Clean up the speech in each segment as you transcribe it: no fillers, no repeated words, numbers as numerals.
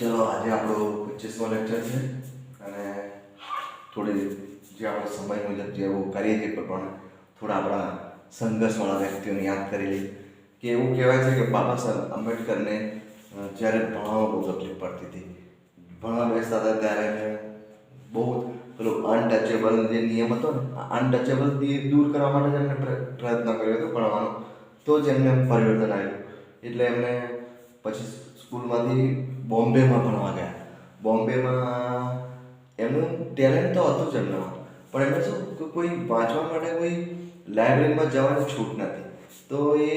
ચલો આજે આપણો 25મો લેક્ચર છે અને થોડી જે આપણે સમય મુજબ જેવું કરીએ છીએ પણ થોડા આપણા સંઘર્ષવાળા વ્યક્તિઓને યાદ કરી લઈએ કે એવું કહેવાય છે કે બાબા સાહેબ આંબેડકરને જ્યારે ભણવામાં બહુ તકલીફ પડતી હતી. ભણવા બેસતા હતા ત્યારે બહુ પેલો અનટચેબલ જે નિયમ હતો ને અનટચેબલ દૂર કરવા માટે જ એમને પ્રયત્ન કર્યો હતો ભણવાનો, તો જ એમને પરિવર્તન આવ્યું. એટલે એમને પછી સ્કૂલમાંથી બોમ્બેમાં ભણવા ગયા. બોમ્બેમાં એમનું ટેલેન્ટ તો હતું જ એમનામાં, પણ એમને શું કોઈ વાંચવા માટે કોઈ લાઇબ્રેરીમાં જવાની છૂટ નથી, તો એ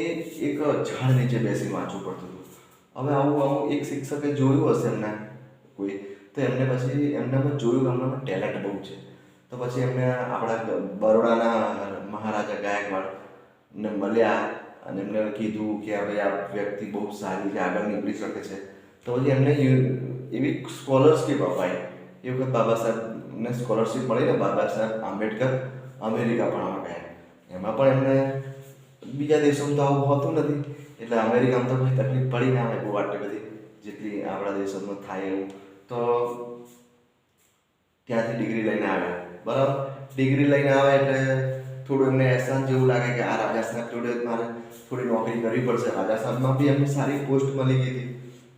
એક ઝાડ નીચે બેસી વાંચવું પડતું હતું. હવે આવું એક શિક્ષકે જોયું હશે એમને કોઈ, તો એમને પછી એમનામાં જોયું એમનામાં ટેલેન્ટ બહુ છે, તો પછી એમને આપણા બરોડાના મહારાજા ગાયકવાડને મળ્યા અને એમને કીધું કે ભાઈ આ વ્યક્તિ બહુ સારી છે, આગળ નીકળી શકે છે. તો પછી એમને એવી સ્કોલરશીપ અપાઈ. એ વખત બાબા સાહેબને સ્કોલરશીપ મળી ને બાબા સાહેબ આંબેડકર અમેરિકા ભણવા ગયા. એમાં પણ એમને બીજા દેશોમાં તો આવું હોતું નથી, એટલે અમેરિકામાં તો કોઈ તકલીફ પડી ના હોય બહુ આટલી બધી જેટલી આપણા દેશોમાં થાય એવું. તો ત્યાંથી ડિગ્રી લઈને આવ્યા. બરાબર, ડિગ્રી લઈને આવે એટલે થોડું એમને અહેસાન જેવું લાગે કે આ રાજા સાહેબ જોડે મારે થોડી નોકરી કરવી પડશે. રાજા સાહેબમાં બી એમને સારી પોસ્ટ મળી ગઈ હતી,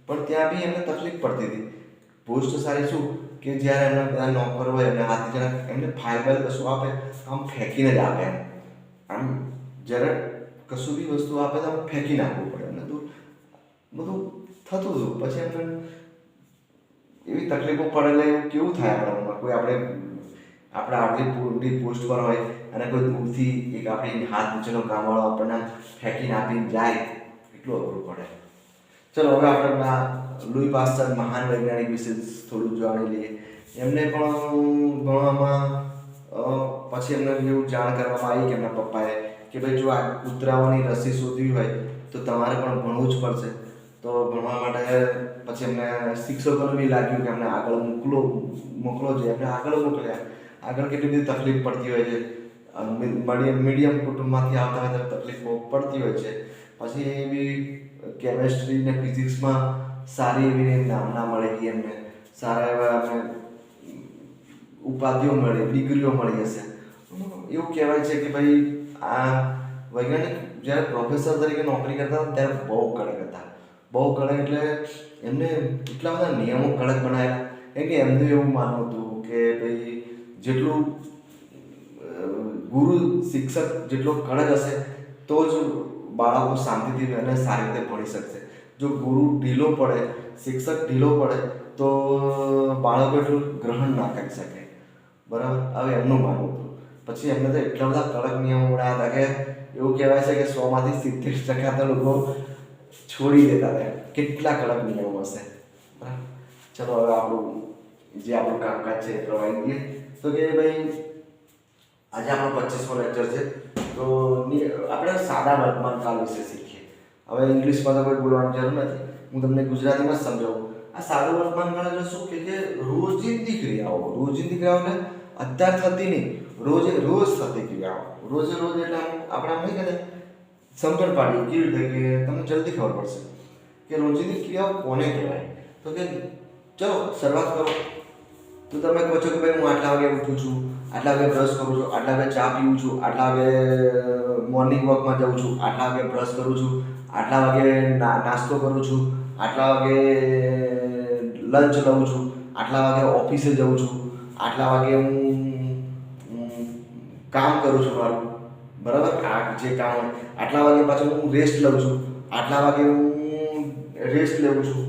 પણ ત્યાં બી એમને તકલીફ પડતી હતી. પોસ્ટ સારી શું કે જ્યારે એમના બધા નોકર હોય એમને હાથથી જરા એમને ફાઇબર કશું આપે આમ ફેંકીને જ આપે. આમ જ્યારે કશું બી વસ્તુ આપે તો આમ ફેંકી નાખવું પડે એમને, તો બધું થતું હતું. પછી એમને એવી તકલીફો પડે એટલે કેવું થાય આપણામાં, કોઈ આપણા આટલી મોટી પોસ્ટ પર હોય અને કોઈ દૂરથી એક આપણી હાથ નીચેનો કામવાળો આપણને ફેંકીને આપીને જાય, એટલું અઘરું પડે. ચલો હવે આપણે લુઈ પાસ્ચર મહાન વૈજ્ઞાનિક વિશે થોડું જાણી લઈએ. એમને પણ ભણવામાં પછી એમને એવું જાણ કરવામાં આવી કે એમના પપ્પાએ કે ભાઈ જો આ કૂતરાઓની રસી શોધવી હોય તો તમારે પણ ભણવું જ પડશે. તો ભણવા માટે પછી એમને શિક્ષકોને બી લાગ્યું કે એમને આગળ મોકલો છે, એમને આગળ મોકલ્યા. આગળ કેટલી બધી તકલીફ પડતી હોય છે, મીડિયમ કુટુંબમાંથી આવતા હોય તો તકલીફો પડતી હોય છે. પછી એવી કેમેસ્ટ્રી ને ફિઝિક્સમાં સારી એવી નામના મળેલી એમને, સારા એવા એમને ઉપાધિઓ મળી, ડિગ્રીઓ મળી હશે. એવું કહેવાય છે કે ભાઈ આ વૈજ્ઞાનિક જ્યારે પ્રોફેસર તરીકે નોકરી કરતા હતા ત્યારે બહુ કડક હતા. બહુ કડક એટલે એમને એટલા બધા નિયમો કડક બનાવેલા. કેમ કે એમનું એવું માનવું હતું કે ભાઈ જેટલું ગુરુ શિક્ષક જેટલો કડક હશે તો જ બાળકો શાંતિથી અને સારી રીતે ભણી શકશે. જો ગુરુ ઢીલો પડે, શિક્ષક ઢીલો પડે તો બાળકો એટલું ગ્રહણ ના કરી શકે. બરાબર, હવે એમનું માનવું હતું. પછી એમને તો એટલા બધા કડક નિયમો બનાવ્યા હતા કે એવું કહેવાય છે કે 100માંથી 70% તો લોકો છોડી દેતા હતા. કેટલા કડક નિયમો હશે. બરાબર, ચલો હવે આપણું કામકાજ છે એ પ્રમાણે દઈએ. તો કે ભાઈ આજે આપણો 25મો લેક્ચર છે, તો આપણે સાદા વર્તમાન કાળ વિશે શીખીએ. હવે ઇંગ્લિશમાં તો કોઈ બોલવાની જરૂર નથી, હું તમને ગુજરાતીમાં જ સમજાવું. આ સાદું વર્તમાન કાળ એટલે શું કે રોજિંદી ક્રિયાઓ એટલે અત્યાર થતી નહીં, રોજ થતી ક્રિયાઓ. રોજ એટલે આપણે આમ નહીં કહેતા સમજણ પાડી કેવી રીતે કે તમને જલ્દી ખબર પડશે કે રોજિંદી ક્રિયાઓ કોને કહેવાય. તો કે ચલો શરૂઆત કરો. તો તમે કહો છો કે ભાઈ હું આટલા વાગે ઉઠું છું, આટલા વાગે બ્રશ કરું છું, આટલા વાગે ચા પીઉં છું, આટલા વાગે મોર્નિંગ વોકમાં જાઉં છું, આટલા વાગે બ્રશ કરું છું, આટલા વાગે નાસ્તો કરું છું, આટલા વાગે લંચ લઉં છું, આટલા વાગે ઓફિસે જાઉં છું, આટલા વાગે હું કામ કરું છું મારું. બરાબર, આ જે કામ હોય આટલા વાગે પાછું હું રેસ્ટ લઉં છું, આટલા વાગે હું રેસ્ટ લેવું છું.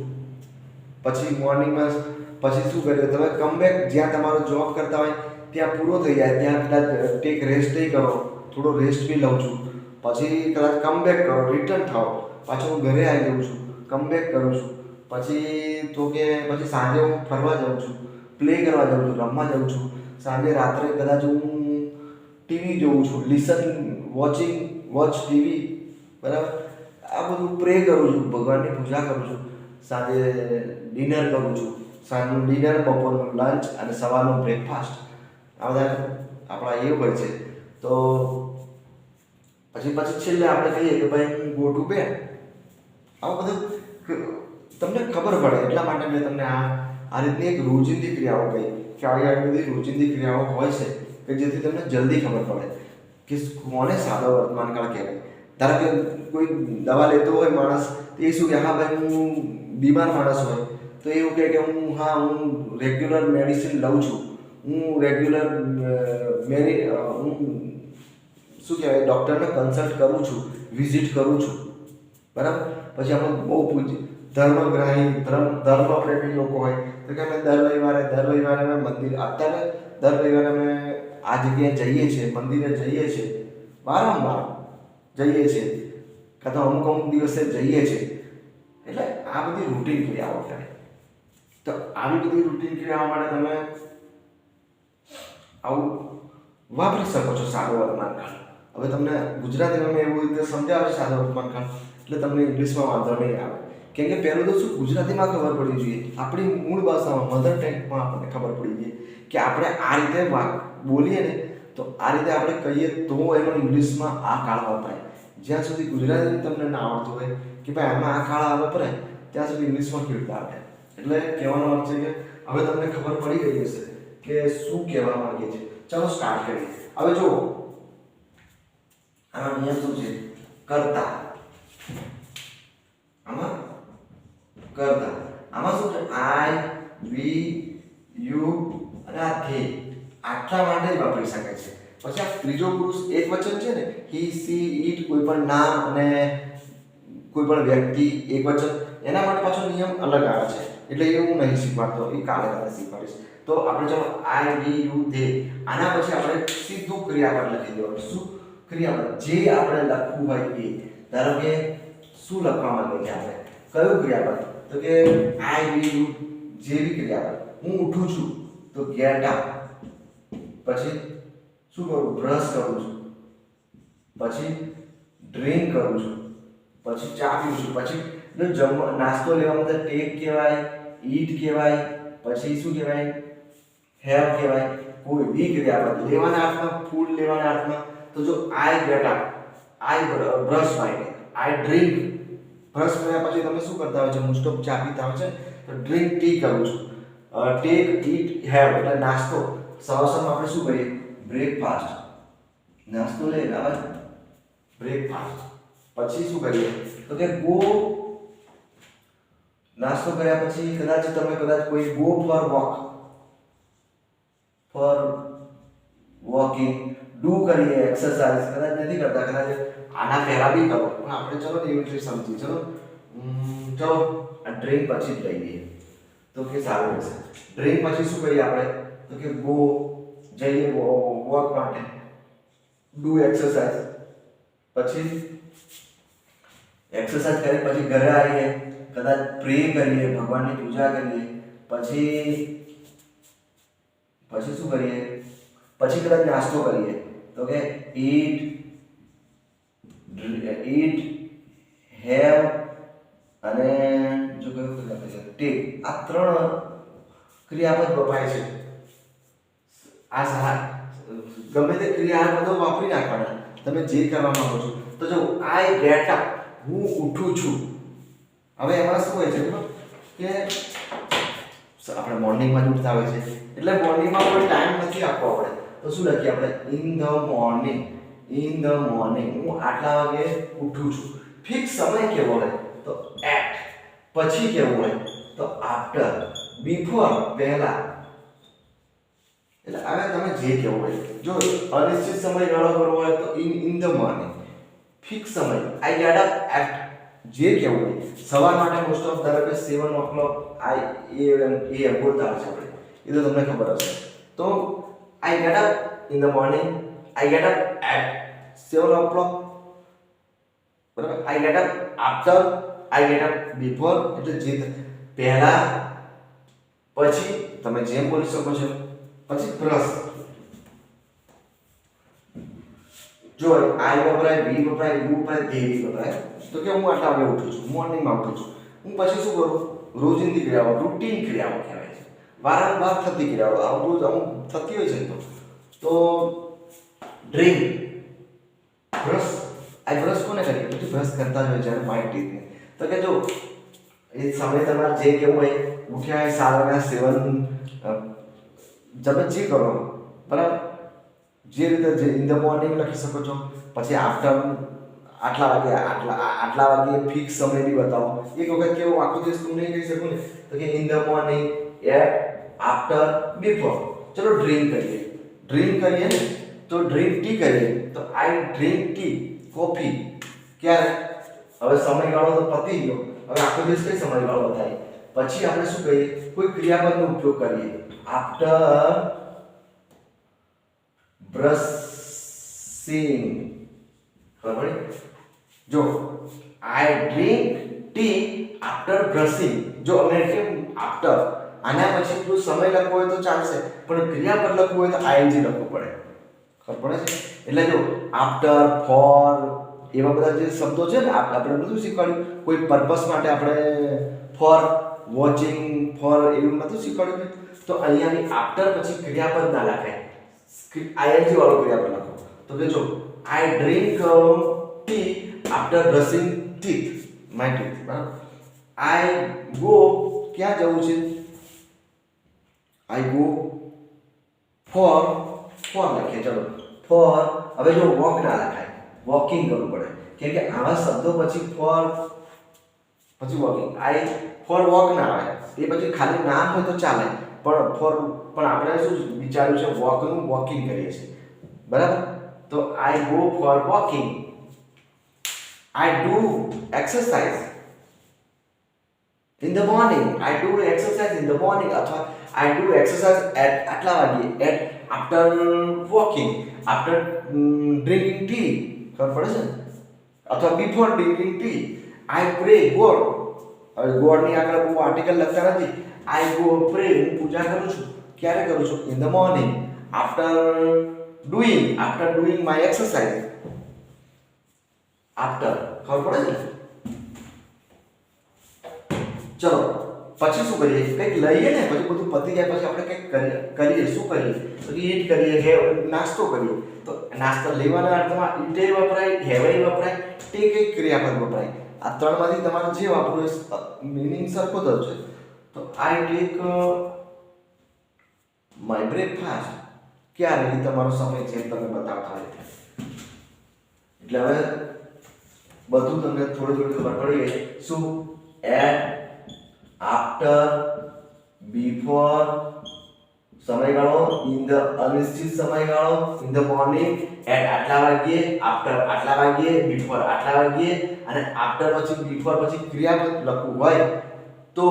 પછી મોર્નિંગમાં પછી શું કર્યું તમે કમબેક, જ્યાં તમારો જોબ કરતા હોય ત્યાં પૂરો થઈ જાય ત્યાં કદાચ ટેક રેસ્ટ નહીં કરો, થોડો રેસ્ટ બી લઉં છું. પછી કદાચ કમબેક કરો, રિટર્ન થાઓ, પાછું હું ઘરે આવી જાઉં છું, કમબેક કરું છું. પછી સાંજે હું ફરવા જાઉં છું, પ્લે કરવા જાઉં છું, રમવા જાઉં છું. સાંજે રાત્રે કદાચ હું ટીવી જોઉં છું, વોચ ટીવી. બરાબર, આ બધું પ્રે કરું છું, ભગવાનની પૂજા કરું છું. સાંજે ડિનર કરું છું, સાંજનું ડિનર, બપોરનું લંચ અને સવારનું બ્રેકફાસ્ટ. આ બધા આપણા એ હોય છે. તો પછી છેલ્લે આપણે કહીએ કે ભાઈ હું ગો ટુ બેડ. આવું બધું તમને ખબર પડે એટલા માટે મેં તમને આ રીતની એક રોજિંદી ક્રિયાઓ કહી કે આવી બધી રોજિંદી ક્રિયાઓ હોય છે કે જેથી તમને જલ્દી ખબર પડે કે કોને સાદો વર્તમાનકાળ કહેવાય. ધારો કે કોઈ દવા લેતો હોય માણસ તો એ શું કે હા ભાઈ હું બીમાર માણસ હોય તો એવું કહે કે હું રેગ્યુલર મેડિસિન લઉં છું, હું રેગ્યુલર હું શું કહેવાય ડૉક્ટરને કન્સલ્ટ કરું છું, વિઝિટ કરું છું, બરાબર. પછી આપણે બહુ પૂછીએ ધર્મ પ્રેમી લોકો હોય તો કે અમે દર રવિવારે અમે મંદિર અત્યારે દર રવિવારે અમે આ જગ્યાએ જઈએ છીએ, મંદિરે જઈએ છીએ, વારંવાર જઈએ છીએ, કાં તો અમુક દિવસે જઈએ છીએ. એટલે આ બધી રૂટીન ક્રિયાઓ થાય. તો આવી બધી રૂટીન ક્રિયાઓ માટે તમે આવું વાપરી શકો છો સાદો વર્તમાનકાળ. હવે તમને ગુજરાતીમાં મેં એવું રીતે સમજાવે સાદો વર્તમાનકાળ એટલે તમને ઇંગ્લિશમાં વાંધો નહીં આવે. કેમ કે પહેલું તો શું ગુજરાતીમાં ખબર પડવી જોઈએ, આપણી મૂળ ભાષામાં મધર ટેન્ગમાં આપણને ખબર પડી જોઈએ કે આપણે આ રીતે બોલીએ ને તો આ રીતે આપણે કહીએ તો એનો ઇંગ્લિશમાં આ કાળ વપરાય. જ્યાં સુધી ગુજરાતી તમને ના આવડતું હોય કે ભાઈ આમાં આ કાળ વપરાય ત્યાં સુધી ઇંગ્લિશમાં કેવી રીતે આવે. એટલે કહેવાનો અર્થ છે કે હવે તમને ખબર પડી ગઈ હશે કે શું કહેવા માંગે છે. ચાલો સ્ટાર્ટ કરીએ. હવે જુઓ આનો નિયમ શું છે, કરતા. આમાં શું છે, આઈ, વી, યુ અને આ ધે આટલા માટે જ વાપરી શકાય છે. પછી આ ત્રીજો પુરુષ એક વચન છે ને, હી, સી, ઇટ, કોઈ પણ નામ અને કોઈ પણ વ્યક્તિ એક વચન, એના માટે પાછો નિયમ અલગ આવે છે. એટલે એ હું નહીં શીખવાડતો, એ કાલે શીખવાડીશ. તો આપણે ચાલો આઈ, વી, યુ, ધે આના પછી આપણે સીધું ક્રિયાપદ લખી દેવાનું. શું ક્રિયાપદ? જે આપણે લખવું હોય એ. ધારો કે શું લખવા માંગે છે આપણે, કયું ક્રિયાપદ? તો કે આઈ, વી, યુ જેવી ક્રિયાપદ. હું ઉઠું છું તો ગેટ અપ. પછી શું કરું? બ્રશ કરું છું. પછી ડ્રિંક કરું છું. પછી ચા પીઉં છું. પછી નાસ્તો લેવા માટે ટેક કહેવાય, ઈટ કહેવાય, પછી શું કહેવાય? હેવ કહેવાય. કોઈ બી ક્રિયાપદ લેવાના અર્થમાં, ફૂડ લેવાના અર્થમાં. તો જો આઈ get up, I brush my, I drink. Brush કર્યા પછી તમે શું કરતા હોય છે? મોસ્ટ ઓફ ચા પીતા હોય છે તો ડ્રિંક ટી કરું છું. ટેક, ઈટ, હેવ એટલે નાસ્તો. સવારમાં આપણે શું કરીએ? બ્રેકફાસ્ટ. નાસ્તો લઈ આવે બ્રેકફાસ્ટ. પછી શું કરીએ? તો કે ગો. નાસ્તો કર્યા પછી કદાચ કોઈ ગો ફોર વોકિંગ, ડુ કરીએ એક્સરસાઇઝ. કદાચ નથી કરતા, કદાચ આના પહેલા બી કરો, પણ આપણે ચલો ને એવી રીતે સમજીએ. ચલો આ ડ્રિંક પછી જ લઈ લઈએ તો કે સારું રહેશે. ડ્રિંક પછી શું કરીએ આપણે? તો કે ગો જઈએ વોક માટે, ડુ એક્સરસાઇઝ. પછી એક્સરસાઇઝ કરી પછી ઘરે આવીએ, કદાચ પ્રે કરીએ, ભગવાનની પૂજા કરીએ. પછી શું કરીએ? પછી કદાચ નાસ્તો કરીએ તો કે ઈટ, હેવ અને જો કયું ટેક. આ ત્રણ ક્રિયાપદ વપરાય છે. આ ગમે તે ક્રિયા બધો વાપરી નાખવાના તમે જે કરવા માંગો છો. તો જો આઈ ગેટ અપ, હું ઉઠું છું. હવે એમાં શું હોય છે કે આપણે મોર્નિંગમાં જ ઉઠતા હોય છે એટલે મોર્નિંગમાં કોઈ ટાઈમ નથી આપવો પડે. તો શું લખીએ આપણે? In the morning. હું આટલા વાગે ઉઠું છું. ફિક્સ સમય કેવો હોય? તો એટ. પછી કેવું હોય? તો આફ્ટર. બિફોર પહેલા. એટલે હવે તમે જે કેવું હોય. જો અનિશ્ચિત સમય ગાળો કરવો હોય તો ઇન ધ મોર્નિંગ. ફિક્સ સમય આઈ ગેટ અપ એટ. જે કેવું હોય સવાર માટે મોસ્ટ ઓફ ધારો કે 7 o'clock એ બોલતા હોય છે આપણે, એ તો તમને ખબર હશે. તો I get up in the morning, I get up at 7 o'clock, બરાબર. I get up after, I get up before. એટલે જે પહેલા, પછી તમે જેમ બોલી શકો છો. પછી બ્રશ. જો આઈ વપરાય, વી વપરાય, યુ વપરાય, ધે વપરાય. તો કે હું આટલા વાગે ઉઠું છું, મોર્નિંગમાં ઉઠું છું. હું પછી શું કરું? રોજિંદી ક્રિયાઓ, રૂટીન ક્રિયાઓ કહેવાય છે. વારંવાર થતી ક્રિયાઓ, આવું થતી હોય છે. તો ડ્રિંક, બ્રશ. આ બ્રશ કોને કરીએ? પછી બ્રશ કરતા જ હોય જ્યારે માઇન્ડ ટીથને. તો કે જો એ સમય તમારે જે કેવું હોય, ઉઠ્યા હોય 7 વાગ્યા 7 તમે જે કરો બરાબર, જે રીતે જે ઇન ધ મોર્નિંગ લખી શકો છો, પછી આફ્ટર આટલા વાગે આટલા વાગે ફિક્સ સમય બી બતાવો. એક વખત કેવું આખો દિવસ હું નહીં કહી શકું ને, તો કે in the morning, at, after, before. ચલો ડ્રિંક કરીએ ને, તો ડ્રિંક ટી કરીએ તો આઈ ડ્રિંક ટી, કોફી. ક્યારે? હવે સમયગાળો તો પતી ગયો, હવે આખો દિવસ કઈ સમયગાળો બતાવીએ. પછી આપણે શું કહીએ, કોઈ ક્રિયાપદનો ઉપયોગ કરીએ. After brushing. ખબર પડી? જો I drink tea after brushing. જો અમે કેમ આફ્ટર, આના પછી જો સમય લખવો હોય તો ચાલશે, પણ ક્રિયાપદ લખવું હોય તો આઈએનજી લખવું પડે. ખબર પડે છે? એટલે જો આફ્ટર, ફોર, એવા બધા જે શબ્દો છે ને, આપણે બધું શીખવાડ્યું. કોઈ પર્પસ માટે આપણે ફોર વોચિંગ, ફોર એવું નતું શીખવાડ્યું. તો અહીંયા આફ્ટર પછી ક્રિયાપદ ના લખાય, આઈએનજી વાળો ક્રિયાપદ લખો. તો કે જો I drink tea after brushing teeth, my teeth. બરાબર. આઈ ગો, ક્યાં જવું છે? આઈ ગો ફોર લખીએ. ચલો ફોર. હવે જો વોક ના લખાય, વોકિંગ કરવું પડે, કેમ કે આવા શબ્દો પછી ફોર પછી વોકિંગ. આઈ ફોર વોક ના આવે, એ પછી ખાલી નામ હોય તો ચાલે, પણ આપણે શું વિચાર્યું છે, વોકનું વોકિંગ કરીએ છીએ. બરાબર. તો આઈ go for walking. I do exercise in the morning. I do exercise in the morning. અથવા I do exercise at આટલા વાગે, at after walking, after drinking tea. ખબર પડે છે? અથવા before drinking tea. I pray God. હવે ગોડની આગળ બહુ આર્ટિકલ લખતા નથી. I go pray, હું પૂજા કરું છું. ક્યારે કરું છું? In the morning. After doing my exercise. After. ખબર પડે છે? ચલો પછી શું કરીએ, કંઈક લઈએ ને, પછી બધું પતી જાય પછી આપણે કંઈક કરીએ. શું કરીએ? તો ઈટ કરીએ, નાસ્તો કરીએ. તો નાસ્તો લેવાના અર્થમાં ઈટે વપરાય, હેવાય વપરાય, તે કંઈક ક્રિયાપદ વપરાય. આ ત્રણમાંથી તમારે જે વાપરવું એ મિનિંગ સરખો જ છે. તો આઈ ટેક માય બ્રેકફાસ્ટ. ક્યારે? એ તમારો સમય છે તમે બતાવતા હોય. એટલે હવે બધું તમને થોડી ખબર પડી ગઈ. શું? એટ, આફ્ટર, બિફોર, સમયગાળો, ઇન ધ અનિશ્ચિત સમયગાળો, ઇન ધ મોર્નિંગ, એટ આટલા વાગ્યે, આફ્ટર આટલા વાગ્યે, બિફોર આટલા વાગ્યે. અને આફ્ટર પછી બિફોર પછી ક્રિયાપદ લખવું હોય તો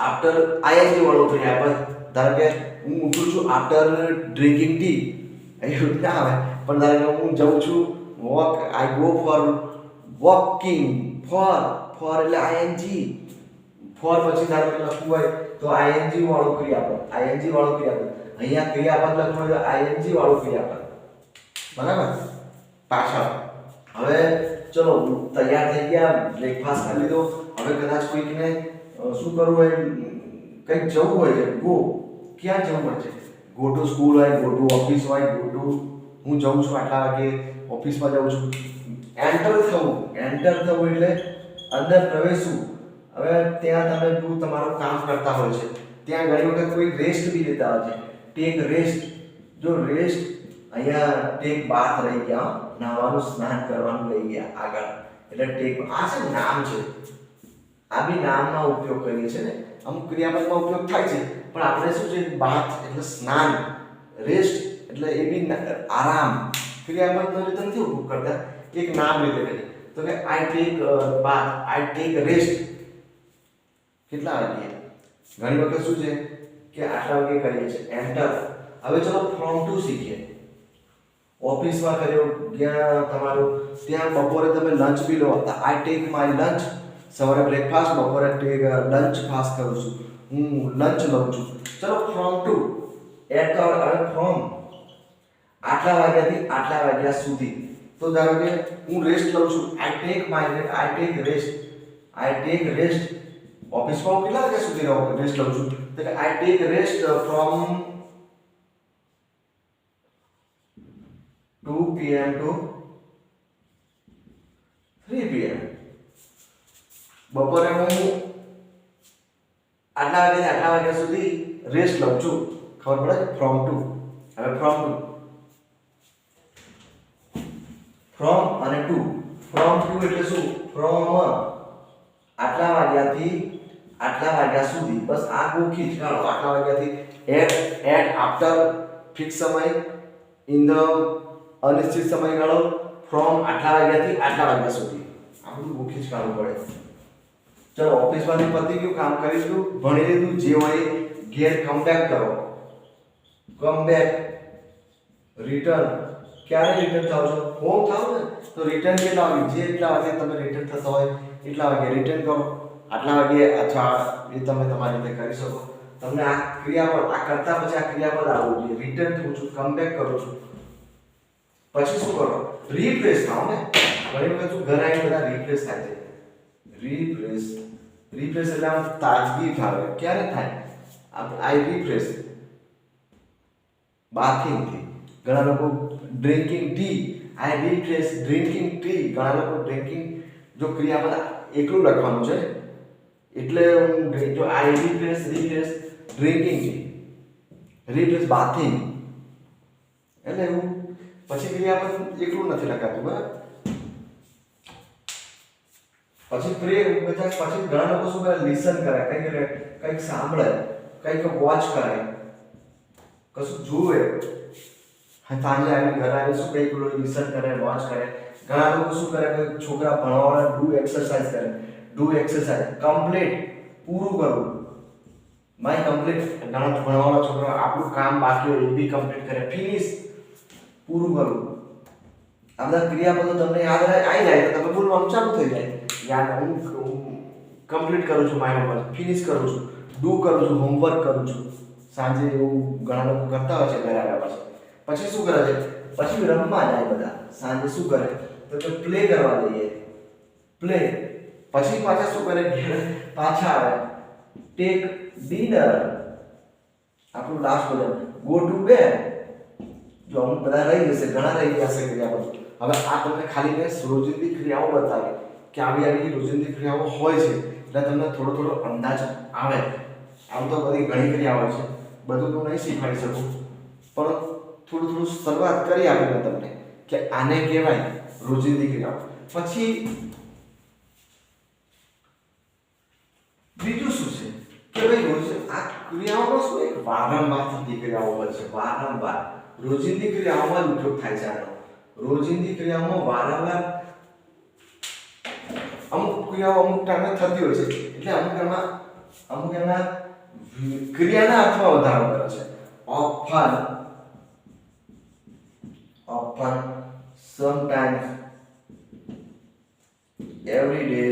આફ્ટર આઈએનજી વાળું ક્રિયાપદ. ધારો કે હું ઉઠું છું આફ્ટર ડ્રિંકિંગ ટી, એવું ના આવે. પણ ધારો કે હું જઉં છું walk, I go for walking. For એટલે આઈએનજી. ફોર પછી ધારો કે લખવું હોય તો આઈએનજી વાળું ક્રિયાપદ. અહીંયા ક્રિયાપદ લખવું હોય તો આઈએનજી વાળું ક્રિયાપદ. બરાબર. પાછળ હવે ચલો તૈયાર થઈ ગયા, બ્રેકફાસ્ટ કરી લીધો. હવે કદાચ કોઈકને શું કરવું હોય, કંઈક જવું હોય છે, ગો. ક્યાં જવું હોય છે? ગો ટુ સ્કૂલ હોય, ગો ટુ ઓફિસ હોય, હું જઉં છું આટલા વાગે, ઓફિસમાં જાઉં છું. એન્ટર થવું એટલે અંદર પ્રવેશવું. હવે ત્યાં તમે તમારું કામ કરતા હોય છે, ત્યાં ઘણી વખત કોઈ રેસ્ટ બી લેતા હોય છે. Tech rest. જો રેસ્ટ, અહીંયા ટેક બાથ રહી ગયા, નાવાનું સ્નાન કરવાનું રહી ગયા આગળ, એટલે ટેક. આ છે નામ છે, આ બી નામમાં ઉપયોગ કરીએ છીએ ને. અમુક ક્રિયાપદમાં ઉપયોગ થાય છે, પણ આપણે શું છે, બાથ એટલે સ્નાન, રેસ્ટ એટલે એ બી આરામ. ક્રિયાપદનો રીતે નથી ઉપયોગ કરતા, એક નામ રીતે કરીએ. તો કે I take bath, I take rest. કેટલા વાગે? ઘણી વખત શું છે કે આટલા વાગે કરીએ છીએ. એન્ટર. હવે ચલો ફ્રોમ ટુ શીખીએ. ઓફિસમાં કર્યો જ્યાં તમારું, ત્યાં બપોરે તમે લંચ બી લો. I take my lunch. સવારે બ્રેકફાસ્ટ, બપોરે ટેક લંચ ફાસ્ટ કરું છું, હું લંચ લઉં છું. ચલો ફ્રોમ ટુ. એટ તો હવે ફ્રોમ આટલા વાગ્યાથી આટલા વાગ્યા સુધી. તો ધારો કે હું રેસ્ટ લઉં છું, આઈ ટેક રેસ્ટ. ઓફિસમાં હું કેટલા વાગ્યા સુધી રેસ્ટ લઉં છું? તો કે I take rest from 2 PM to 3 PM. બપોરે હું આટલા વાગ્યાથી આટલા વાગ્યા સુધી રેસ્ટ લઉં છું, ખબર પડે? From to. હવે ફ્રોમ અને ટુ. ફ્રોમ ટુ એટલે શું? ફ્રોમ આટલા વાગ્યાથી આટલા વાગ્યા સુધી, બસ આ ગોખી જ કાઢો. આટલા વાગ્યાથી એટ આફ્ટર ફિક્સ સમય, ઇન ધ અનિશ્ચિત સમયગાળો, ફ્રોમ આટલા વાગ્યાથી આટલા વાગ્યા સુધી. આ બધું ગોખી જ કાઢવું પડે. ચલો ઓફિસમાંથી પતી ગયું, કામ કરી લીધું, ભણી લીધું, જે હોય ઘેર કમ બેક કરો. Come back, return. ક્યારે રિટર્ન થાવ છો? હોમ થાવ ને તો રિટર્ન કેટલા વાગે? જે એટલા વાગે તમે રિટર્ન થતા હોય એટલા વાગે રિટર્ન કરો. આટલા વાગે અથવા એ તમે તમારી રીતે કરી શકો. તમને આ ક્રિયાપદ આ કરતા પછી આ ક્રિયાપદ આવવું જોઈએ. રિટર્ન થઉં છું, કમ બેક કરું છું. પછી શું કરો? રિફ્રેશ થાવ ને. ઘણી વખત ઘરે આવીને બધા રિફ્રેશ થાય છે. રિફ્રેશ એટલે આમ તાજગી થાય. ક્યારે થાય? આઈ રિફ્રેશ બાથિંગ થી. ઘણા લોકો ડ્રિંકિંગ ટી, આઈ રિફ્રેશ ડ્રિંકિંગ ટી. ઘણા લોકો ડ્રિંકિંગ, જો ક્રિયાપદ એકલું લખવાનું છે એટલે હું જો I refresh drinking tea, refresh bathing એટલે હું પછી ક્રિયાપદ એકલું નથી લખાતું. બરાબર? પછી પછી ઘણા લોકો શું કરે? લિસન કરે, કંઈક સાંભળે, કંઈક વોચ કરે, કશું જુએ. સાંજે આવીને ઘરે આવીને શું કંઈક લિસન કરે, વોચ કરે. ઘણા લોકો શું કરે? છોકરા ભણવાવાળા ડુ એક્સરસાઇઝ કરે. ડુ એક્સરસાઇઝ કમ્પ્લીટ, પૂરું કરવું. My complete. ઘણા ભણવાવાળા છોકરા આપણું કામ બાકી હોય એ બી કમ્પ્લીટ કરે. ફિનિશ, પૂરું કરવું. આ બધા ક્રિયાપદો તમને યાદ આવી જાય તો તમે બોલવાનું ચાલુ થઈ જાય. યાદ હું કમ્પ્લીટ કરું છું, માય હોમવર્ક ફિનિશ કરું છું, ડુ કરું છું, હોમવર્ક કરું છું. સાંજે એવું ઘણા લોકો કરતા હોય છે ઘરે આવ્યા પછી શું કરે છે? પછી રમવા જાય બધા. સાંજે શું કરે? તો પ્લે કરવા જઈએ, પ્લે. પછી પાછા શું કરે? પાછા આવે, ટેક ડિનર. આપણું લાસ્ટ બોલ, ગો ટુ બેડ. જો અમુક બધા રહી જશે, ઘણા રહી ગયા છે ક્રિયાપદ. હવે આ તમને ખાલી મેં રોજિંદી ક્રિયાઓ બતાવી કે આવી રોજિંદી ક્રિયાઓ હોય છે એટલે તમને થોડો અંદાજ આવે. આમ તો બધી ઘણી ક્રિયાઓ હોય છે, બધું તો નહીં શીખવાડી શકું, પણ થોડું શરૂઆત કરી આપી મેં તમને કે આને કહેવાય રોજિંદી ક્રિયાઓ. પછી બીજું શું છે કે ભાઈ રોજ આ ક્રિયાઓનો શું એક વારંવાર થતી ક્રિયાઓ હોય છે. વારંવાર રોજિંદી ક્રિયાઓમાં ઉપયોગ થાય છે આનો. રોજિંદી ક્રિયાઓમાં વારંવાર અમુક ક્રિયાઓ અમુક ટાઈમે થતી હોય છે એટલે અમુક એના ક્રિયાના અર્થમાં વધારો કરે છે. often, sometimes, every day,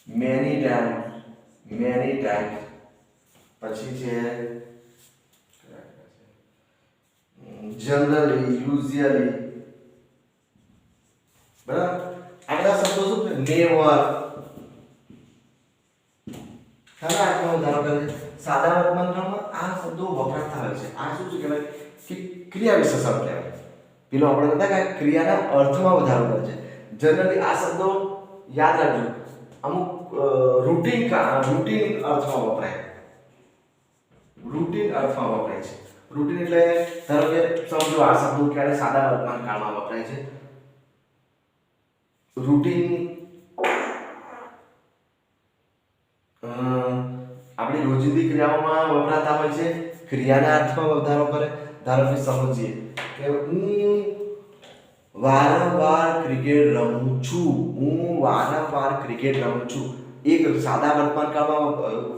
many times. પછી છે generally, usually. બરાબર? આગલા શબ્દો શું છે? નેવર. ખાલી આટલો વધારો કરે. સાદા વર્તમાનમાં આ શબ્દો વપરાતા હોય છે. આ શું છે કહેવાય કે ક્રિયા વિશેષણ કહેવાય. પેલો આપણે કહેતા કે ક્રિયાના અર્થમાં વધારો કરે છે. જનરલી આ શબ્દો યાદ રાખજો, અમુક રૂટીન અર્થમાં વપરાય. રૂટીન અર્થમાં વપરાય છે. રૂટીન એટલે ધારો કે સમજો આ શબ્દો ક્યારે સાદા વર્તમાન કાળમાં વપરાય છે. રૂટીન આપણી રોજિંદી ક્રિયાઓમાં વપરાતા હોય છે. ક્રિયાના અર્થમાં વધારો કરે. ધારો કે સમજીએ કે હું વારંવાર ક્રિકેટ રમું છું. એક સાદા વર્તમાન કાળમાં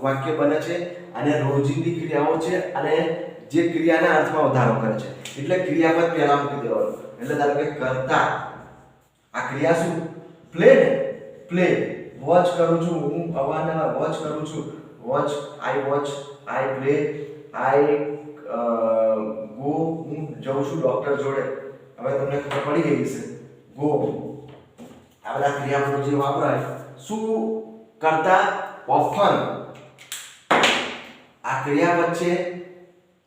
વાક્ય બને છે અને રોજિંદી ક્રિયાઓ છે અને જે ક્રિયાના અર્થમાં વધારો કરે છે. એટલે ક્રિયાપદ પહેલા મૂકી દેવાનું. એટલે ધારો કે કરતા, આ ક્રિયા શું? પ્લે. વોચ કરું છું, હું અવારનવાર વોચ કરું છું. Watch, I play, I go, હું જાઉં છું ડોક્ટર જોડે. હવે તમને ખબર પડી ગઈ છે. ગો. આ બધા ક્રિયાપદો જે વાપરાય શું કરતા? ઓફન. આ ક્રિયાપદ છે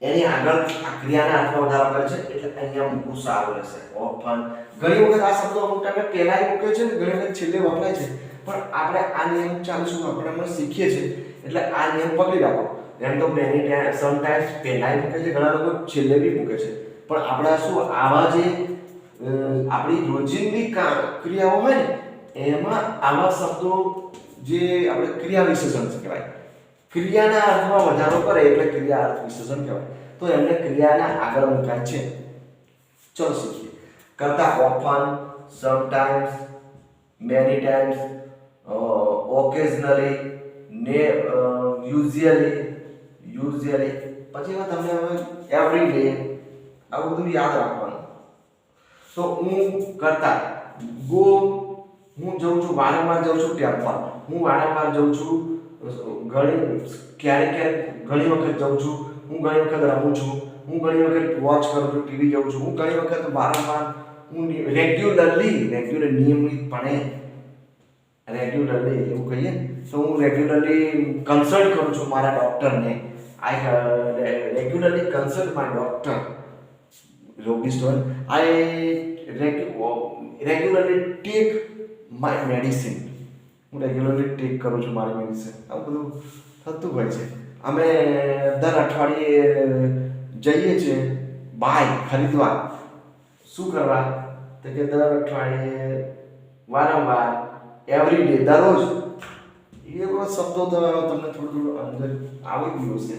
એની આગળ આ ક્રિયાના અર્થમાં વધારો કરે છે એટલે અહીંયા મૂકવું સારું રહેશે. ઓફન ઘણી વખત આ શબ્દો અમુક ટાઈમે પહેલા મૂકે છે ને ઘણી વખત છેલ્લે વપરાય છે, પણ આપણે આ નિયમ ચાલીશું આપણે હમણાં શીખીએ છીએ એટલે આ નિયમ પકડી રાખો. એમ તો મેની ટાઈમ સમટાઈમ્સ પહેલા મૂકે છે, ઘણા લોકો છેલ્લે બી મૂકે છે, પણ આપણા શું આવા જે આપણી રોજિંદી ક્રિયાઓ હોય ને એમાં આવા શબ્દો જે આપણે ક્રિયા વિશેષણ કહેવાય, ક્રિયાના અર્થમાં વધારો કરે એટલે ક્રિયા અર્થ વિશેષણ કહેવાય. તો એમને ક્રિયાના આગળ મુકાય છે. ચલો શીખીએ. કરતા often, sometimes, many times, occasionally, usually પછી તમને હવે એવરી ડે આવું બધું યાદ રાખવાનું. તો હું કરતા ગો, હું જઉં છું વારંવાર જઉં છું ટેમ્પલ, હું વારંવાર જઉં છું, ક્યારેક ઘણી વખત જઉં છું, હું ઘણી વખત રમું છું, હું ઘણી વખત વોચ કરું છું, ટીવી જોઉં છું, હું ઘણી વખત વારંવાર, હું રેગ્યુલર નિયમિતપણે એવું કહીએ તો હું રેગ્યુલરલી કન્સલ્ટ કરું છું મારા ડૉક્ટરને. આઈ રેગ્યુલરલી કન્સલ્ટ માય ડૉક્ટર રોગી stone. I regularly take my medicine. હું રેગ્યુલરલી ટેક કરું છું મારી મેડિસિન. આવું બધું થતું હોય છે. અમે દર અઠવાડિયે જઈએ છીએ ખરીદવા. શું કરવા? તો કે દર અઠવાડિયે વારંવાર, એવરી ડે, દરરોજ. એવા શબ્દો તો તમને થોડું અંદર આવી ગયું છે.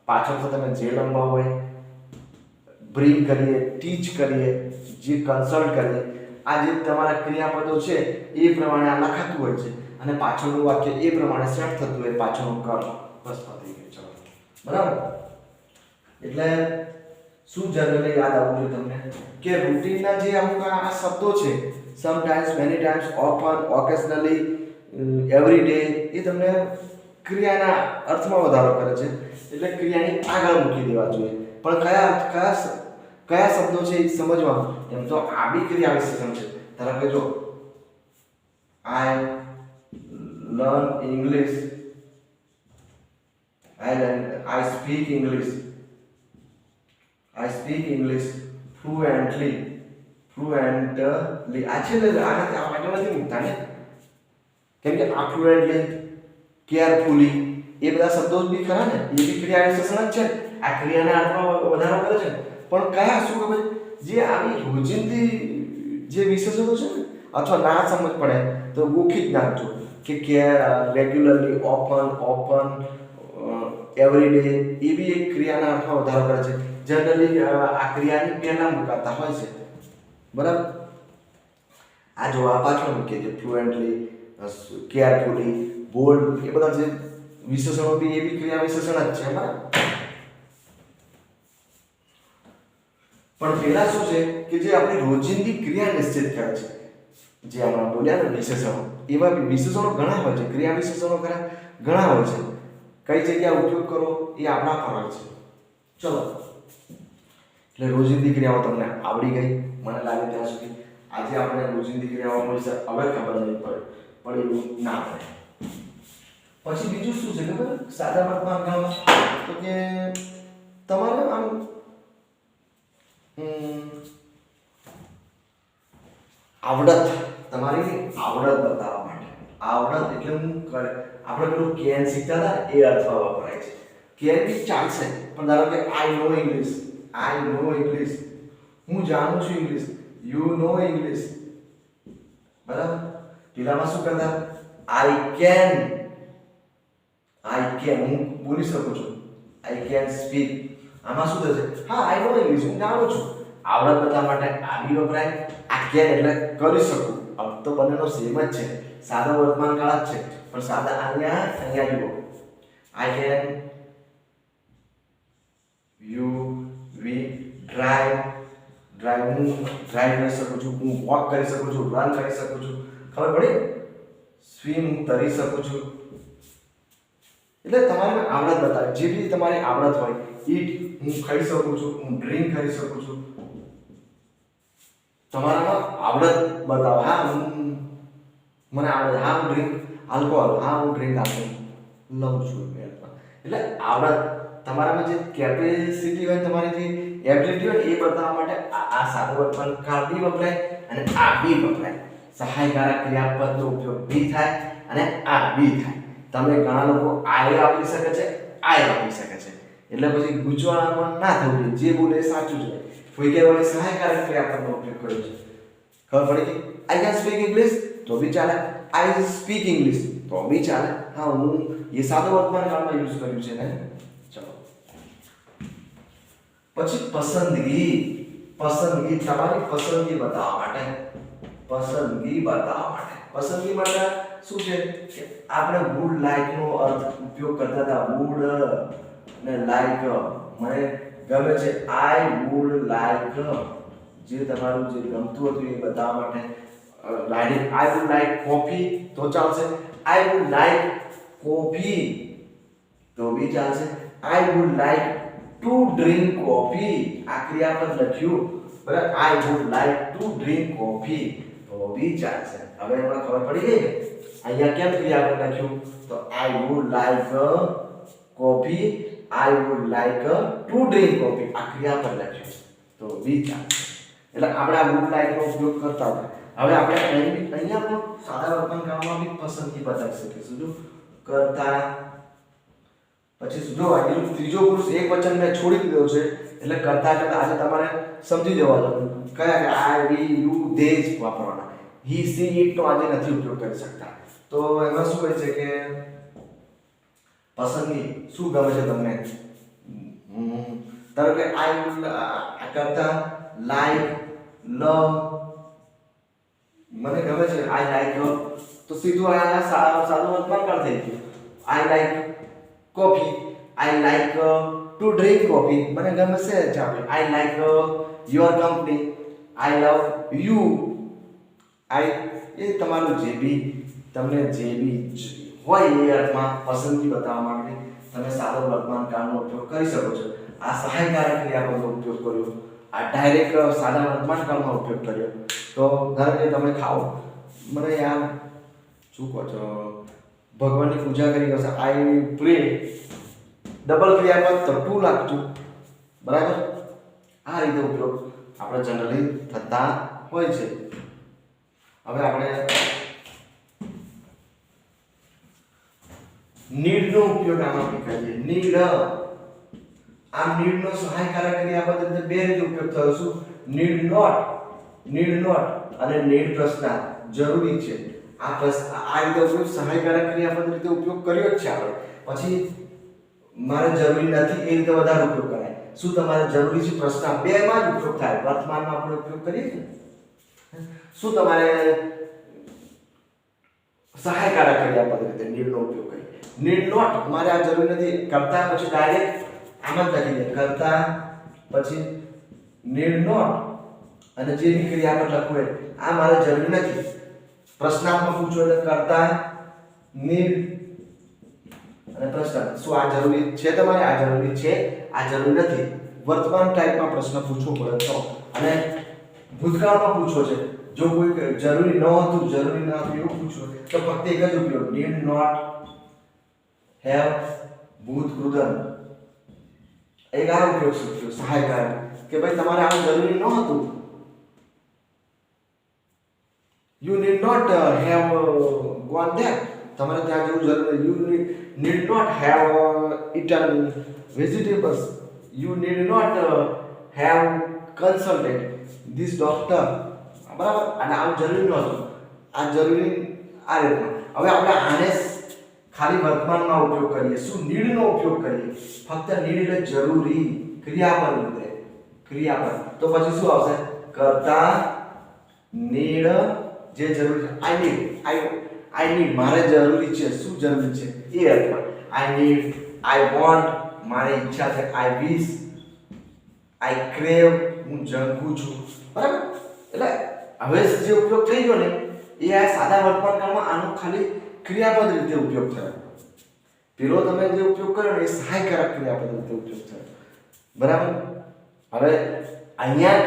પાછળ તો તમે જે લંબા હોય બ્રિંગ કરીએ, ટીચ કરીએ, જે કન્સલ્ટ કરીએ, આ જે તમારા ક્રિયાપદો છે એ પ્રમાણે આ લખાતું હોય છે અને પાછળનું વાક્ય એ પ્રમાણે સેટ થતું હોય પાછળનું કર્મ. બસ પતી ગયું. ચલો બરાબર. એટલે શું જનરલી યાદ આવવું જોઈએ તમને કે રૂટીનના જે અમુક આ શબ્દો છે sometimes, many times, often, occasionally, every day એ તમને ક્રિયાના અર્થમાં વધારો કરે છે એટલે ક્રિયાની આગળ મૂકી દેવા જોઈએ. પણ કયા શબ્દો છે એ સમજવાનું. એમ તો આ બી ક્રિયા વિશેષણ છે. ધારો કે જો I learn English, I speak English fluently. આ છે ને આગળ નથી મૂકતા ને, કેમ કે આ fluently, carefully એ બધા શબ્દો બી ખરા ને, એ બી ક્રિયા વિશેષણ જ છે. આ ક્રિયાના અર્થમાં વધારો કરે છે. પણ કયા શું ખબર, જે આવી રોજિંદી જે વિશેષણો છે ને અથવા ના સમજ પડે તો ગોખી જ નાખજો કે રેગ્યુલરલી, ઓપન, એવરી ડે એ બી એક ક્રિયાના અર્થમાં વધારો કરે છે. જનરલી આ ક્રિયાની પહેલા મુકાતા હોય છે. બરાબર. આ જો આ પાછળ મૂકીએ છીએ ફ્લુએન્ટલી, કેરફુલી, બોલ્ડ, એ બધા જે વિશેષણો બી એ બી ક્રિયા વિશેષણ જ છે. બરાબર. પણ પેલા શું છે કે જે આપણી રોજિંદી ક્રિયા નિશ્ચિત કરે છે, જે આપણે બોલ્યા ને વિશેષણો, એવા વિશેષણો ઘણા હોય છે. ક્રિયા વિશેષણો ઘણા હોય છે. કઈ જગ્યાએ ઉપયોગ કરો એ આપણા પર હોય છે. ચલો, એટલે રોજિંદી ક્રિયાઓ તમને આવડી ગઈ મને લાગે ત્યાં સુધી. આજે આપણે રોજિંદી ક્રિયાઓ વિશે હવે ખબર નહીં પડે એવું ના પડે. પછી બીજું શું છે ખબર, સાદા વર્તમાન કાળમાં તો કે તમારે આમ આવડત, તમારી આવડત બતાવવા માટે. આવડત એટલે આપણે પેલું કેન શીખતા હતા એ અર્થમાં વપરાય છે. કેન બી ચાલશે, પણ ધારો કે આઈ નો ઇંગ્લિશ, હું જાણું છું ઇંગ્લિશ, યુ નો ઇંગ્લિશ. બરાબર. પેલામાં શું કરતા, આઈ કેન, હું બોલી શકું છું, આઈ કેન સ્પીક. આમાં શું થશે, હા આઈ નો ઇંગ્લિશ, હું જાણું છું. આવડત બતાવવા માટે આ બી વપરાય. આ કેન એટલે કરી શકું. અર્થ તો બંનેનો સેમ જ છે, સાદો વર્તમાન કાળ જ છે, પણ સાદા અહીંયા જુઓ. I can, you, we, drive હું ડ્રાઈવ કરી શકું છું, હું વોક કરી શકું છું, રન કરી શકું છું. ખબર પડી? સ્વિમ હું તરી શકું છું. એટલે તમારે આવડત બતાવે, જે બી તમારી આવડત હોય. ઈટ હું ખાઈ શકું છું, હું ડ્રિંક કરી શકું છું. તમારામાં આવડત બતાવો. હા મને આવડે, હા હું ડ્રિંક આલ્કોહોલ, હા હું ડ્રિંક આલ્કોહોલ લઉં છું. એટલે આવડત તમારામાં જે કેપેસિટી હોય, તમારી જે એબિલિટી હોય એ બતાવવા માટે આ સાદો વર્તમાન કાળ બી વપરાય અને આ બી વપરાય. સહાયકારક ક્રિયાપદનો ઉપયોગ બી થાય અને આ બી થાય. તમે ઘણા લોકો આય વાપરી શકે છે, આય વાપરી શકે છે, એટલે પછી ગૂંચવણમાં ના થવું જોઈએ. જે બોલે એ સાચું છે. કોઈ કહેવાય સહાયકારક ક્રિયાપદનો ઉપયોગ કર્યો છે, ખબર પડી ગઈ. આઈ કેન સ્પીક ઇંગ્લિશ તો બી ચાલે, આઈ સ્પીક ઇંગ્લિશ તો બી ચાલે. હા, હું એ સાદો વર્તમાન કાળમાં યુઝ કર્યું છે ને. ચલો પછી પસંદગી. પસંદગી તમારી પસંદગી બતાવવા માટે, પસંદગી બતાવવા માટે, પસંદગી માટે શું છે કે આપણે વુડ લાઈક નો અર્થ ઉપયોગ કરતા હતા. વુડ ને લાઈક મને ગમે છે, આઈ વુડ લાઈક, જે તમારું જે ગમતું હતું એ બતાવવા માટે. Direct I would like coffee તો ચાલશે, આઈ વુડ લાઈક કોફી તો બી ચાલશે, I would like to drink coffee, આ ક્રિયાપદ લખ્યું બરાબર, I would like to drink coffee તો બી ચાલશે. હવે એમાં ખબર પડી ગઈ ને અહીંયા કેમ ક્રિયાપદ લખ્યું, તો I would like coffee, I would like to drink coffee, આ ક્રિયાપદ લખ્યું તો બી ચાલશે. એટલે આપણે આ વુડ લાઈક નો ઉપયોગ કરતા હતા. હવે આપણે અહીંયા પણ સાદા વર્તમાન કાળમાં બી પસંદગી બતાવી શકીશું. જો કરતા, પછી જો આગળ ત્રીજો પુરુષ એક વચન મેં છોડી દીધો છે એટલે કરતા કરતા આજે તમારે સમજી જવાનું કયા કે આઈ, વી, યુ, ધે જ વાપરવાના. હી, સી, ઇટ નો આજે નથી ઉપયોગ કરી શકતા. તો એમાં શું હોય છે કે પસંદગી શું ગમે છે તમને, ધારો કે આઈ કરતા લાઈક, લવ, મને ગમે છે આઈ લાઈક લવ, તો સીધું આ સાદું વર્તમાન કાળ થઈ ગયું. I like coffee, I like to drink coffee, મને ગમે છે ચા પીવી. I like your company, I love you, I, એ તમારું જે બી તમને જે બી હોય એ અર્થમાં પસંદગી બતાવવા માટે તમે સાદો વર્તમાન કાળનો ઉપયોગ કરી શકો છો. આ સહાયકારક ક્રિયાપદનો ઉપયોગ કર્યો, આ ડાયરેક્ટ સાદા વર્તમાન કાળમાં ઉપયોગ કર્યો. તો ધારો કે તમે ખાઓ, મને યાર શું કહો છો, ભગવાનની પૂજા કરી હશે, આઈ પ્રે, ડબલ ક્રિયાપદ તો ટુ લાગતું, બરાબર. આ રીતે ઉપયોગ આપણે જનરલી થતા હોય છે. હવે આપણે નીડ નો ઉપયોગ આમાં કરીએ. નીડ, આ નીડ નો સહાયકારક ક્રિયાપદ એટલે બે રીતે ઉપયોગ થયો. શું, નીડ નોટ, નીડ નોટ અને નીડ પ્રશ્નાર્થ, જરૂરી છે. આ રીતે ઉપયોગ સહાયકારક ક્રિયાપદ રીતે ઉપયોગ કર્યો જ છે આપણે. પછી મારે જરૂરી નથી એ રીતે વધારે ઉપયોગ કરાય. શું તમારે જરૂરી છે, પ્રશ્નાર્થ, બેમાં જ ઉપયોગ થાય. વર્તમાનમાં આપણે ઉપયોગ કરીએ છીએ. શું તમારે સહાયકારક ક્રિયાપદ રીતે નીડ નો ઉપયોગ કરીએ. નીડ નોટ, મારે આ જરૂરી નથી, કરતા પછી ડાયરેક્ટ આમ જ લખી દે, કરતા પછી નીડ નોટ અને જે બી ક્રિયાપદ લખવું હોય આ મારે જરૂરી નથી. પ્રશ્નાર્થમાં પૂછો એટલે કરતા, નીડ અને પ્રશ્નાર્થ, શું આ જરૂરી છે તમારે, આ જરૂરી છે, આ જરૂરી નથી. વર્તમાન ટાઈપમાં પ્રશ્ન પૂછવો પડે તો. અને ભૂતકાળમાં પૂછો છે, જો કોઈ જરૂરી ન હતું, જરૂરી ન હતું એવું પૂછો તો ફક્ત એક જ ઉપયોગ, નીડ નોટ હેવ ભૂતકૃદન. એક આ ઉપયોગ શીખ્યો સહાયકારક કે ભાઈ તમારે આ જરૂરી ન હતું. You need not have gone there. તમારે ત્યાં જવું જરૂરી. You need not have eaten vegetables. You need not have consulted this doctor. બરાબર. અને આમ જરૂરી નહોતું, આ જરૂરી આ રીતના. હવે આપણે આને ખાલી વર્તમાનમાં ઉપયોગ કરીએ. શું, નીડ નો ઉપયોગ કરીએ. ફક્ત નીડ એટલે જરૂરી, ક્રિયાપદ રીતે, ક્રિયાપદ. તો પછી શું આવશે, કરતા, નીડ, જે જરૂરી છે, આઈ નીડ, આઈ નીડ, મારે જરૂરી છે. શું જરૂરી છે એ અર્થમાં. આઈ નીડ, આઈ વોન્ટ, મારી ઈચ્છા છે. આઈ વિશ, આઈ ક્રેવ, હું ઝંખું છું. બરાબર. એટલે હવે જે ઉપયોગ થઈ ગયો ને એ આ સાદા વર્તમાન કાળમાં આનો ખાલી ક્રિયાપદ રીતે ઉપયોગ થયો. પેલો તમે જે ઉપયોગ કર્યો ને એ સહાયકારક ક્રિયાપદ રીતે ઉપયોગ થયો. બરાબર. હવે અહીંયા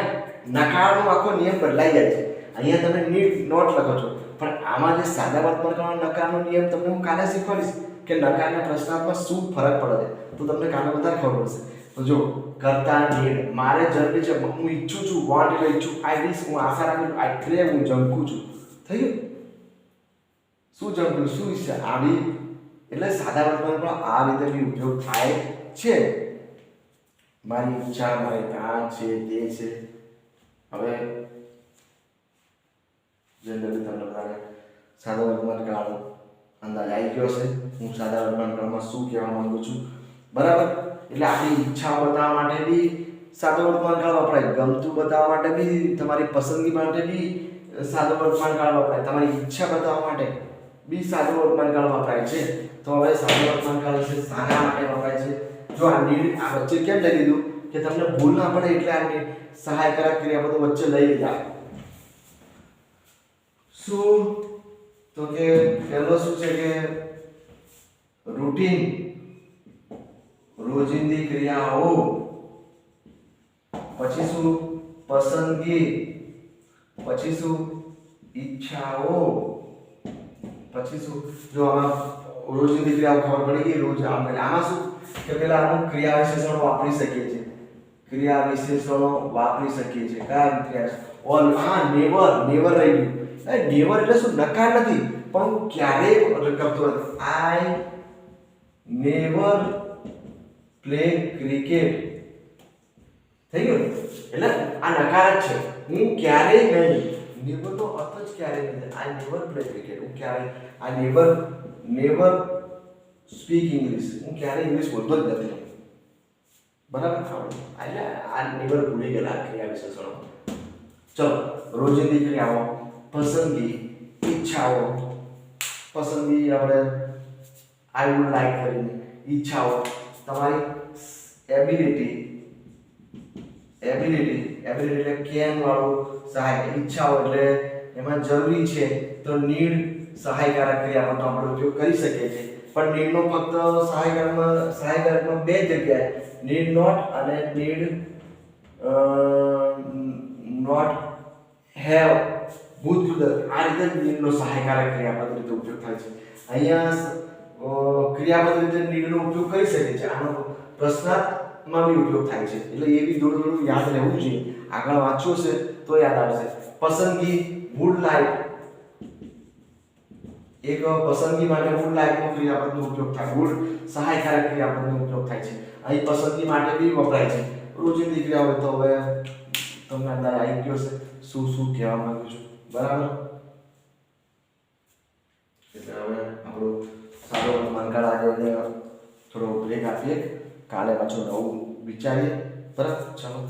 નકારનો આખો નિયમ બદલાઈ જાય છે. અહીંયા તમે નીડ નોટ લખો છો, પણ આમાં જે સાદા વર્તમાન કાળનો નકારનો નિયમ તમને હું કાલે શીખવાડીશ કે નકાર અને પ્રશ્નાર્થમાં શું ફરક પડે તો તમને કાલે વધારે ખબર પડશે. તો જો કરતા નીડ, મારે જરૂરી છે, હું ઈચ્છું છું, વોન્ટ એટલે ઈચ્છું, આઈ વિશ હું આશા રાખું છું, આઈ ક્રેવ હું ઝંખું છું. થઈ ગયું? શું ઝંખું, શું ઈચ્છા, આવી એટલે સાદા વર્તમાન પણ આ રીતે બી ઉપયોગ થાય છે. મારી ઈચ્છા, મારી આ છે, તે છે. હવે જનરલી તમને બધાને સાદા વર્તમાન કાળ અંદાજ આવી ગયો છે હું સાદા વર્તમાન કાળમાં શું કહેવા માંગુ છું. બરાબર? એટલે આપણી ઈચ્છાઓ બતાવવા માટે બી સાદો વર્તમાન કાળ વપરાય, ગમતું બતાવવા માટે બી, તમારી પસંદગી માટે બી સાદો વર્તમાન કાળ વપરાય, તમારી ઈચ્છા બતાવવા માટે બી સાદો વર્તમાન કાળ વપરાય છે. તો હવે સાદો વર્તમાન કાળ વિશે શાના માટે વપરાય છે? જો આ નીડ આ વચ્ચે કેમ લઈ લીધું કે તમને ભૂલ ના પડે એટલે આ સહાયકારક ક્રિયાપદો વચ્ચે લઈ લીધા. શું તો કે પહેલો શું છે કે રૂટીન, રોજિંદી ક્રિયાઓ, પછી શું પસંદગી, પછી શું ઈચ્છાઓ, પછી શું જો આમાં રોજિંદી ક્રિયાઓ ખબર પડી ગઈ રોજ આમાં શું કે પેલા અમુક ક્રિયા વિશેષણો વાપરી શકીએ છીએ, ક્રિયા વિશેષણો વાપરી શકીએ છીએ. કયા ક્રિયા? ઓલ, હા નેવર, નેવર રહી ગયું. નેવર એટલે શું? નકાર નથી, પણ હું ક્યારેય કરતો નથી. I never play cricket. થઈ ગયું? એટલે આ નકાર જ છે, હું ક્યારેય નહીં. નેવર નો અર્થ જ ક્યારેય નથી. આઈ નેવર પ્લે ક્રિકેટ, હું ક્યારેય, આઈ નેવર સ્પીક ઇંગ્લિશ, હું ક્યારેય ઇંગ્લિશ બોલતો જ નથી. બરાબર? એટલે આ નેવર ભૂલી ગયેલા ક્રિયા વિશેષણો. ચલો, રોજિંદી ક્રિયાઓ, પસંદગી, ઈચ્છાઓ. પસંદગી આપણે આઈ વુડ લાઈક કરીને, ઈચ્છાઓ તમારી એબિલિટી એટલે કેન વાળું સહાય, ઈચ્છાઓ એટલે એમાં જરૂરી છે તો નીડ સહાયકારક ક્રિયાપદનો આપણે ઉપયોગ કરી શકીએ છીએ. પણ નીડનો ફક્ત સહાયકારકમાં બે જગ્યાએ નીડ નોટ અને નીડ નોટ હેવ ભૂતપૂર્વ આ રીતે નીડનો સહાયકારક ક્રિયાપદ રીતે ઉપયોગ થાય છે. અહીંયા ક્રિયાપદ રીતે નીડનો ઉપયોગ કરી શકે છે. આનો પ્રશ્નાર્થમાં બી ઉપયોગ થાય છે. એટલે એ બી થોડું યાદ રહેવું જોઈએ. આગળ વાંચ્યું છે તો યાદ આવશે. પસંદગી, વુડ લાઈક, એક પસંદગી માટે વુડ લાઈકનો ક્રિયાપદનો ઉપયોગ થાય, વુડ સહાયકારક ક્રિયાપદનો ઉપયોગ થાય છે. અહીં પસંદગી માટે બી વપરાય છે. રોજિંદી ક્રિયા હોય તો હવે તમને અંદાજ આવી ગયો છે શું શું કહેવા માંગુ છું. બરાબર? એટલે હવે આપણું સારો વર્તમાનકાળ આજે થોડો બ્રેક આપીએ, કાલે પાછું નવું વિચારીએ. બરાબર? ચાલો.